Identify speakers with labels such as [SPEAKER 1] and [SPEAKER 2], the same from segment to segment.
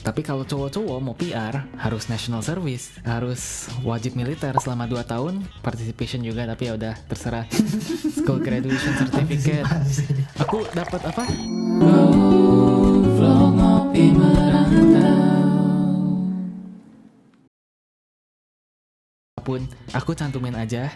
[SPEAKER 1] Tapi kalau cowok-cowok mau PR harus national service, harus wajib militer selama 2 tahun, participation juga, tapi ya udah terserah. School graduation certificate. Aku dapat apa? Vlog ngopi merantau. Pun aku cantumin aja.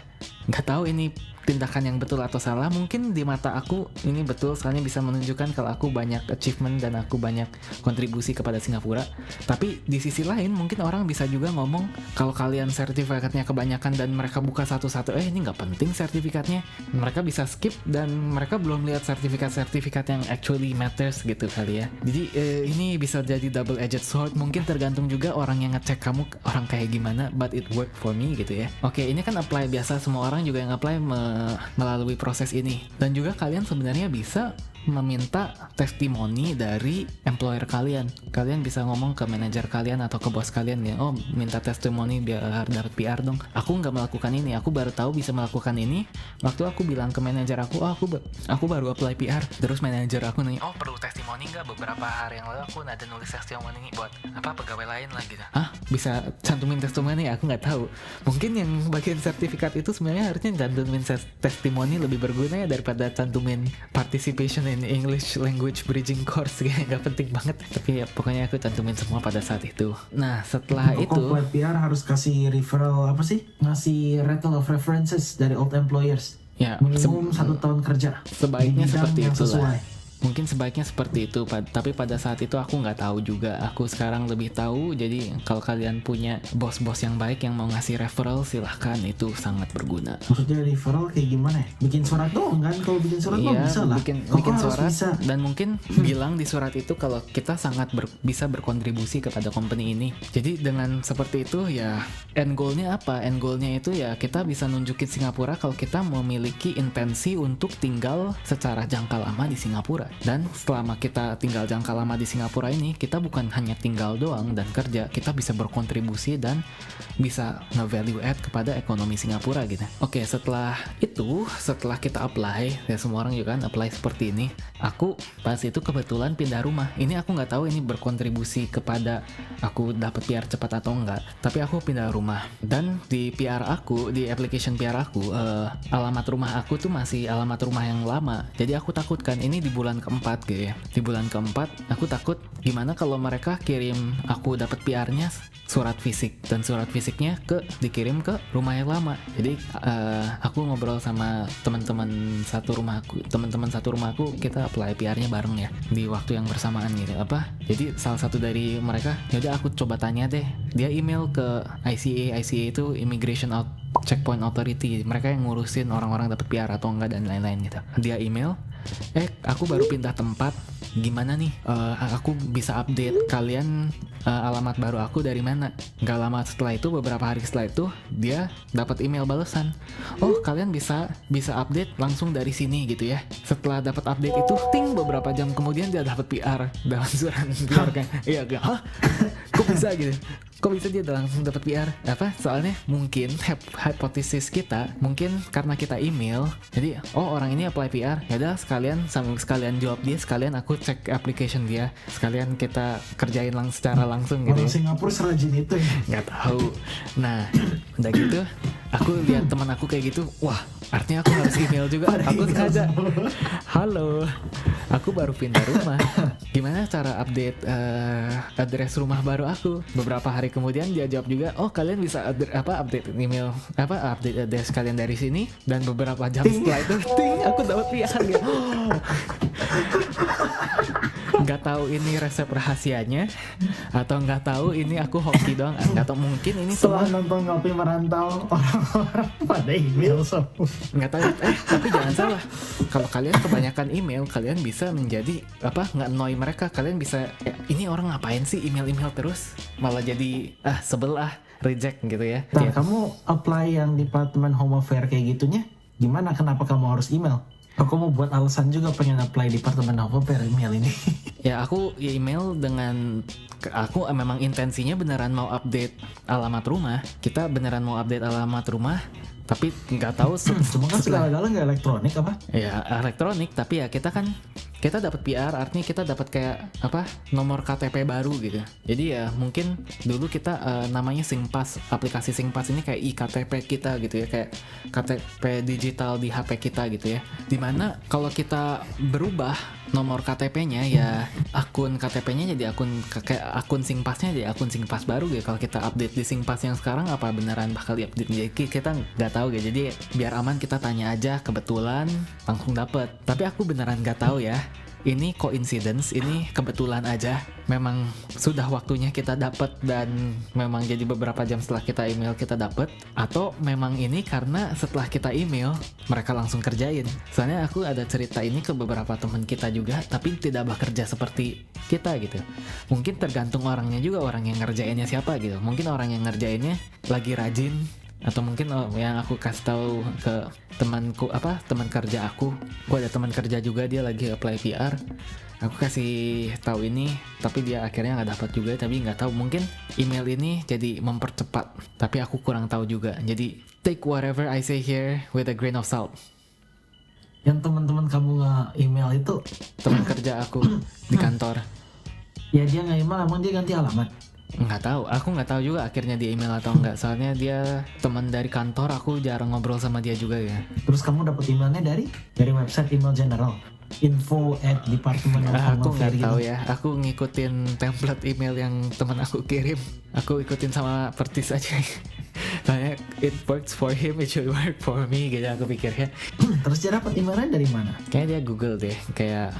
[SPEAKER 1] Nggak tahu ini tindakan yang betul atau salah. Mungkin di mata aku ini betul, soalnya bisa menunjukkan kalau aku banyak achievement dan aku banyak kontribusi kepada Singapura. Tapi di sisi lain mungkin orang bisa juga ngomong kalau kalian sertifikatnya kebanyakan dan mereka buka satu-satu, ini nggak penting sertifikatnya, mereka bisa skip dan mereka belum lihat sertifikat-sertifikat yang actually matters gitu kali ya. Jadi ini bisa jadi double edged sword. Mungkin tergantung juga orang yang ngecek kamu orang kayak gimana, but it worked for me gitu ya. Oke, ini kan apply biasa, semua orang juga yang apply melalui proses ini. Dan juga kalian sebenarnya bisa meminta testimoni dari employer kalian. Kalian bisa ngomong ke manajer kalian atau ke bos kalian ya, minta testimoni biar dapat PR dong. Aku nggak melakukan ini, aku baru tahu bisa melakukan ini waktu aku bilang ke manajer aku, aku baru apply PR. Terus manajer aku nanya, perlu testimoni nggak? Beberapa hari yang lalu aku ada nulis testimoni buat pegawai lain lah gitu. Bisa cantumin testimoni? Aku nggak tahu. Mungkin yang bagian sertifikat itu sebenarnya harusnya cantumin testimoni lebih berguna ya daripada cantumin participation in English language bridging course. Gak penting banget, tapi ya pokoknya aku cantumin semua pada saat itu. Nah setelah itu
[SPEAKER 2] PR harus kasih referral, ngasih rattle of references dari old employers
[SPEAKER 1] ya,
[SPEAKER 2] minimum 1 tahun kerja.
[SPEAKER 1] Sebaiknya seperti itu lah.
[SPEAKER 2] Sesuai.
[SPEAKER 1] Mungkin sebaiknya seperti itu, tapi pada saat itu aku nggak tahu juga. Aku sekarang lebih tahu. Jadi kalau kalian punya bos-bos yang baik yang mau ngasih referral, silahkan, itu sangat berguna.
[SPEAKER 2] Maksudnya referral kayak gimana ya? Bikin surat doang kan? Kalau bikin surat bisa lah.
[SPEAKER 1] Bikin surat bisa. Dan mungkin bilang di surat itu kalau kita sangat bisa berkontribusi kepada company ini. Jadi dengan seperti itu ya, end goalnya apa? End goalnya itu ya kita bisa nunjukin Singapura kalau kita memiliki intensi untuk tinggal secara jangka lama di Singapura. Dan selama kita tinggal jangka lama di Singapura ini, kita bukan hanya tinggal doang dan kerja, kita bisa berkontribusi dan bisa nge-value add kepada ekonomi Singapura gitu. Oke, setelah kita apply, ya semua orang juga kan apply seperti ini. Aku pas itu kebetulan pindah rumah. Ini aku nggak tahu ini berkontribusi kepada aku dapat PR cepat atau enggak, tapi aku pindah rumah. Dan di PR aku, di application PR aku, alamat rumah aku tuh masih alamat rumah yang lama. Jadi aku takutkan ini di bulan keempat gitu ya. Di bulan keempat aku takut gimana kalau mereka kirim aku dapat PR-nya surat fisik, dan surat fisiknya dikirim ke rumah yang lama. Jadi aku ngobrol sama teman-teman satu rumahku, kita apply PR-nya bareng ya di waktu yang bersamaan gitu. Jadi salah satu dari mereka, yaudah aku coba tanya deh. Dia email ke ICA itu Immigration Checkpoint Authority, mereka yang ngurusin orang-orang dapat PR atau enggak dan lain-lain gitu. Dia email, aku baru pindah tempat, gimana nih aku bisa update kalian alamat baru aku dari mana? Gak lama setelah itu, beberapa hari setelah itu, dia dapat email balasan, kalian bisa update langsung dari sini gitu ya. Setelah dapat update itu, beberapa jam kemudian dia dapat PR dalam surat PR kan. Iya, kok bisa gitu? Kok bisa dia langsung dapat PR? Soalnya mungkin hipotesis kita, mungkin karena kita email, jadi orang ini apply PR, yaudah sekalian jawab dia, sekalian aku cek application dia, sekalian kita kerjain secara langsung gitu.
[SPEAKER 2] Orang Singapura serajin itu ya?
[SPEAKER 1] Nggak tahu. Nah udah gitu, aku lihat teman aku kayak gitu, wah artinya aku harus email juga. Aku sengaja, halo, aku baru pindah rumah, gimana cara update address rumah baru aku? Beberapa hari kemudian dia jawab juga, kalian bisa update email, update address kalian dari sini. Dan beberapa jam setelah itu, aku dapat PR gitu. Nggak tahu ini resep rahasianya atau nggak tahu ini aku hoki doang, nggak tahu, mungkin ini
[SPEAKER 2] setelah nonton Ngopi Merantau orang-orang pada email semua.
[SPEAKER 1] Nggak tahu, tapi jangan salah, kalau kalian kebanyakan email, kalian bisa menjadi nge-annoy mereka. Kalian bisa, ini orang ngapain sih email terus, malah jadi sebel, reject gitu ya.
[SPEAKER 2] Nah, kamu apply yang Departemen Home Affairs kayak gitunya gimana? Kenapa kamu harus email? Aku mau buat alasan juga pengen apply Departemen Home Affairs email ini.
[SPEAKER 1] Ya aku email dengan, aku memang intensinya beneran mau update alamat rumah. Kita beneran mau update alamat rumah, tapi nggak tahu
[SPEAKER 2] cuma kan segala-galanya nggak elektronik apa?
[SPEAKER 1] Ya elektronik, tapi ya kita kan kita dapat PR artinya kita dapat kayak apa nomor KTP baru gitu. Jadi ya mungkin dulu kita namanya SingPass, aplikasi SingPass ini kayak iKTP kita gitu ya, kayak KTP digital di HP kita gitu ya. Dimana kalau kita berubah nomor KTP-nya ya akun KTP-nya jadi kayak akun SingPass-nya jadi akun SingPass baru gitu. Kalau kita update di SingPass yang sekarang apa beneran bakal di-update, jadi kita nggak tahu gitu. Jadi biar aman kita tanya aja, kebetulan langsung dapet. Tapi aku beneran nggak tahu ya, ini coincidence, ini kebetulan aja memang sudah waktunya kita dapat dan memang jadi beberapa jam setelah kita email kita dapat, atau memang ini karena setelah kita email mereka langsung kerjain. Soalnya aku ada cerita ini ke beberapa teman kita juga tapi tidak bekerja seperti kita gitu. Mungkin tergantung orangnya juga, orang yang ngerjainnya siapa gitu. Mungkin orang yang ngerjainnya lagi rajin, atau mungkin yang aku kasih tahu ke temanku teman kerja aku ada teman kerja juga dia lagi apply PR, aku kasih tahu ini tapi dia akhirnya nggak dapat juga. Tapi nggak tahu, mungkin email ini jadi mempercepat, tapi aku kurang tahu juga. Jadi take whatever I say here with a grain of salt.
[SPEAKER 2] Yang teman-teman kamu nge-email itu
[SPEAKER 1] Teman kerja aku di kantor.
[SPEAKER 2] Ya dia nge-email, emang dia ganti alamat?
[SPEAKER 1] Nggak tahu, aku nggak tahu juga akhirnya di email atau enggak. Soalnya dia teman dari kantor, aku jarang ngobrol sama dia juga ya.
[SPEAKER 2] Terus kamu dapat emailnya dari website email general, info@department of
[SPEAKER 1] Aku
[SPEAKER 2] Home
[SPEAKER 1] nggak
[SPEAKER 2] Affairs
[SPEAKER 1] tahu
[SPEAKER 2] gitu.
[SPEAKER 1] ya. Aku ngikutin template email yang teman aku kirim. Aku ikutin sama persis aja. Soalnya it works for him, it should work for me gitu aku pikirnya.
[SPEAKER 2] Terus dia dapat emailnya dari mana?
[SPEAKER 1] Kayaknya dia Google deh, kayak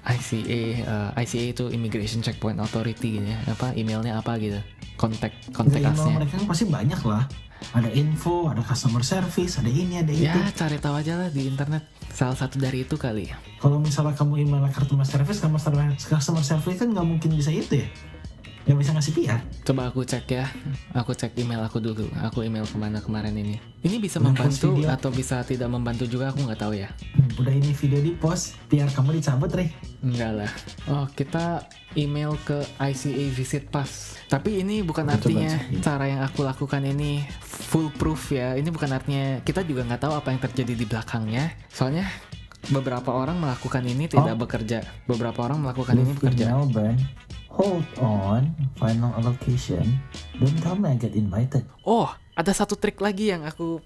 [SPEAKER 1] ICA itu Immigration Checkpoint Authority gitu ya. Emailnya apa gitu. Kontak
[SPEAKER 2] Email
[SPEAKER 1] us-nya.
[SPEAKER 2] mereka kan pasti banyak lah. Ada info, ada customer service, ada ini, ada itu.
[SPEAKER 1] Ya, cari tahu aja lah di internet. Salah satu dari itu kali.
[SPEAKER 2] Kalau misalnya kamu email customer service kan nggak mungkin bisa itu ya. Nggak bisa ngasih PR.
[SPEAKER 1] Coba aku cek ya. Aku cek email aku dulu. Aku email kemana kemarin ini. Ini bisa
[SPEAKER 2] Udah
[SPEAKER 1] membantu
[SPEAKER 2] post video.
[SPEAKER 1] atau bisa tidak membantu juga, aku nggak tahu ya.
[SPEAKER 2] Udah ini video di post, PR kamu dicabut, Re.
[SPEAKER 1] Enggak lah. Oh, kita email ke ICA Visit Pass. Tapi ini bukan
[SPEAKER 2] Coba
[SPEAKER 1] artinya
[SPEAKER 2] cek.
[SPEAKER 1] cara yang aku lakukan ini foolproof ya. Ini bukan artinya kita juga nggak tahu apa yang terjadi di belakangnya. Soalnya beberapa orang melakukan ini tidak bekerja. Beberapa orang melakukan ini bekerja.
[SPEAKER 2] Melbourne. Hold on, final allocation. Don't tell me I get invited.
[SPEAKER 1] Oh, ada satu trik lagi yang aku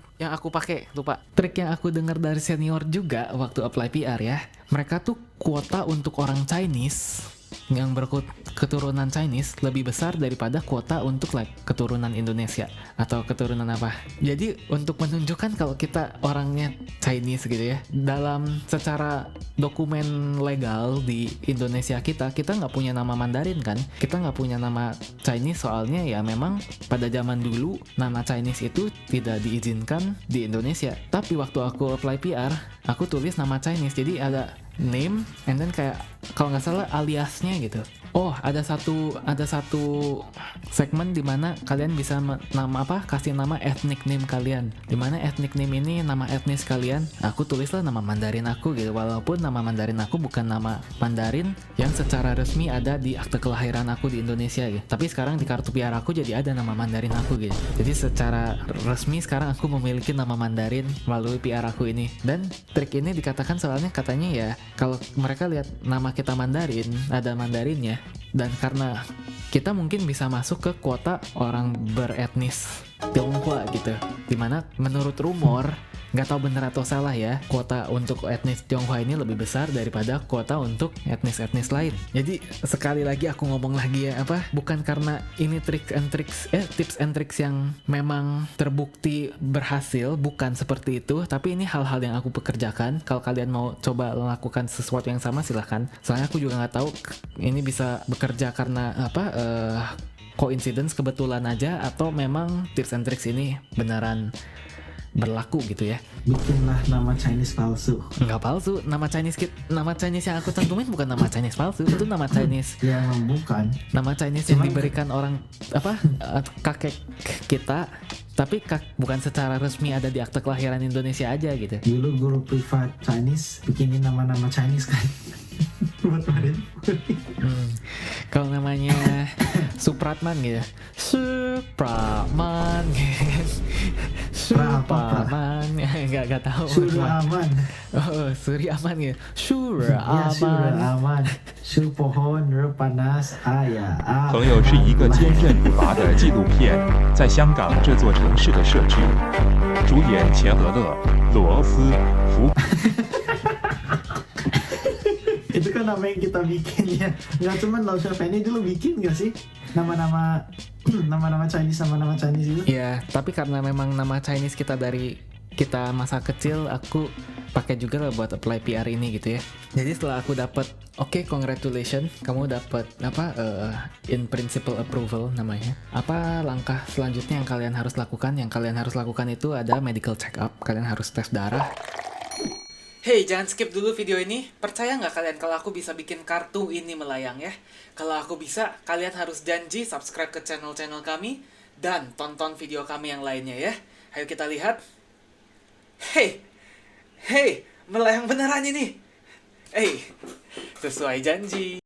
[SPEAKER 1] pakai, lupa. Trik yang aku dengar dari senior juga waktu apply PR ya. Mereka tuh kuota untuk orang Chinese yang berketurunan Chinese lebih besar daripada kuota untuk keturunan Indonesia atau keturunan apa. Jadi untuk menunjukkan kalau kita orangnya Chinese gitu ya, dalam secara dokumen legal di Indonesia kita nggak punya nama Mandarin kan, kita nggak punya nama Chinese. Soalnya ya memang pada zaman dulu nama Chinese itu tidak diizinkan di Indonesia. Tapi waktu aku apply PR, aku tulis nama Chinese, jadi ada name and then kayak kalau nggak salah aliasnya gitu. Oh, ada satu segmen di mana kalian bisa kasih nama ethnic name kalian. Di mana ethnic name ini nama etnis kalian. Aku tulislah nama Mandarin aku gitu. Walaupun nama Mandarin aku bukan nama Mandarin yang secara resmi ada di akte kelahiran aku di Indonesia gitu. Tapi sekarang di kartu PR aku jadi ada nama Mandarin aku gitu. Jadi secara resmi sekarang aku memiliki nama Mandarin melalui PR aku ini. Dan trik ini dikatakan soalnya katanya ya kalau mereka lihat nama kita Mandarin, ada Mandarinnya, dan karena kita mungkin bisa masuk ke kuota orang beretnis Tionghoa gitu, dimana menurut rumor, nggak tahu benar atau salah ya, kuota untuk etnis Tionghoa ini lebih besar daripada kuota untuk etnis-etnis lain. Jadi sekali lagi aku ngomong lagi ya, bukan karena ini tips and tricks yang memang terbukti berhasil, bukan seperti itu, tapi ini hal-hal yang aku pekerjakan. Kalau kalian mau coba melakukan sesuatu yang sama silahkan. Soalnya aku juga nggak tahu ini bisa bekerja karena coincidence, kebetulan aja, atau memang tips and tricks ini beneran berlaku gitu ya.
[SPEAKER 2] Bikinlah nama Chinese palsu.
[SPEAKER 1] Nggak palsu, nama Chinese yang aku cantumin bukan nama Chinese palsu, itu nama Chinese
[SPEAKER 2] Yang bukan.
[SPEAKER 1] nama Chinese yang diberikan orang kakek kita, tapi bukan secara resmi ada di akte kelahiran Indonesia aja gitu.
[SPEAKER 2] Dulu guru privat Chinese bikinin nama-nama Chinese kan. Buat Marin.
[SPEAKER 1] Kalau namanya Supratman gitu, Supratman gitu. Aman. Nggak tahu.
[SPEAKER 2] Surah aman.
[SPEAKER 1] Oh, Suri aman ya. Surah
[SPEAKER 2] Ya, surah
[SPEAKER 1] aman.
[SPEAKER 2] aman. Su pohon, re panas, ayah.
[SPEAKER 3] 朋友是一个坚韧不拔的纪录片，在香港这座城市的设置，主演钱德勒、罗斯福。
[SPEAKER 2] Itu kan nama yang kita bikin ya. Nggak cuman Lau Shaveni dulu bikin nggak sih? Nama-nama nama-nama Chinese sama nama Chinese itu.
[SPEAKER 1] Ya, tapi karena memang nama Chinese kita dari kita masa kecil, aku pakai juga lah buat apply PR ini gitu ya. Jadi setelah aku dapat, oke, congratulations, kamu dapat apa in principle approval namanya. Apa langkah selanjutnya yang kalian harus lakukan? Yang kalian harus lakukan itu ada medical check up. Kalian harus tes darah. Hey, jangan skip dulu video ini. Percaya nggak kalian kalau aku bisa bikin kartu ini melayang ya? Kalau aku bisa, kalian harus janji subscribe ke channel-channel kami dan tonton video kami yang lainnya ya. Ayo kita lihat. Hey, melayang beneran ini. Sesuai janji.